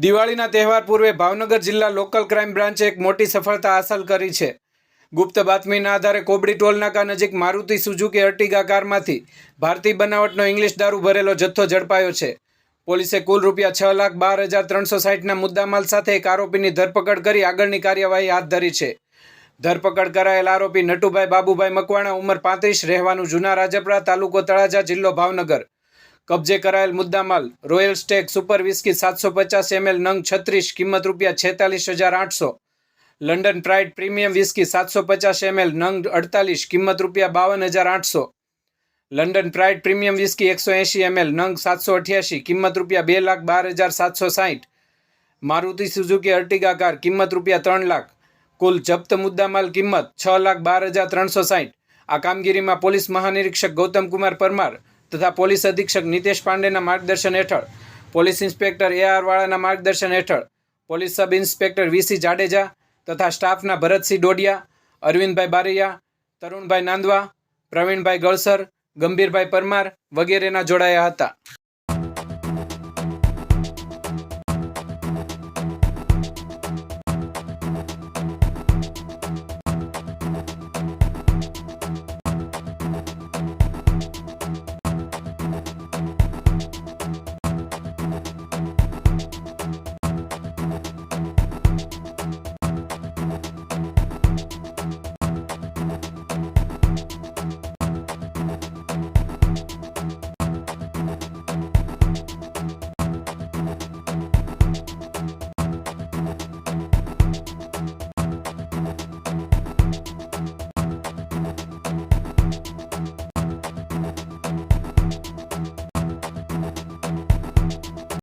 દિવાળીના તહેવાર પૂર્વે ભાવનગર જિલ્લા લોકલ ક્રાઇમ બ્રાન્ચે એક મોટી સફળતા હાંસલ કરી છે। ગુપ્ત બાતમીના આધારે કોબડી ટોલનાકા નજીક મારુતિ સુઝુકી અર્ટિગા કારમાંથી ભારતીય બનાવટનો ઇંગ્લિશ દારૂ ભરેલો જથ્થો ઝડપાયો છે। પોલીસે કુલ ₹6,12,360ના મુદ્દામાલ સાથે એક આરોપીની ધરપકડ કરી આગળની કાર્યવાહી હાથ ધરી છે। ધરપકડ કરાયેલ આરોપી નટુભાઈ બાબુભાઈ મકવાણા, ઉંમર 35, રહેવાનું જૂના રાજપરા, તાલુકો તળાજા, જિલ્લો ભાવનગર। કબજે કરાયેલ મુદ્દામાલ royal Stag super whisky 750 ml નંગ 36, કિંમત ₹46,800। London pride premium whisky 750 ml નંગ 48, કિંમત ₹52,800। London pride premium whisky 180 ml નંગ 788, કિંમત ₹2,12,760। મારુતિ સુઝુકી અર્ટિગા કાર, કિંમત ₹3 લાખ। કુલ જપ્ત મુદ્દામાલ કિંમત ₹6,12,360। આ કામગીરીમાં પોલીસ મહાનિરીક્ષક ગૌતમકુમાર પરમાર તથા પોલીસ અધિક્ષક નિતેશ પાંડેના માર્ગદર્શન હેઠળ, પોલીસ ઇન્સ્પેક્ટર AR વાળાના માર્ગદર્શન હેઠળ, police sub inspector VC Jadeja તથા સ્ટાફના ભરતસિંહ ડોડિયા, અરવિંદભાઈ બારૈયા, તરુણભાઈ નાંદવા, પ્રવીણભાઈ ગળસર, ગંભીરભાઈ પરમાર વગેરેના જોડાયા હતા।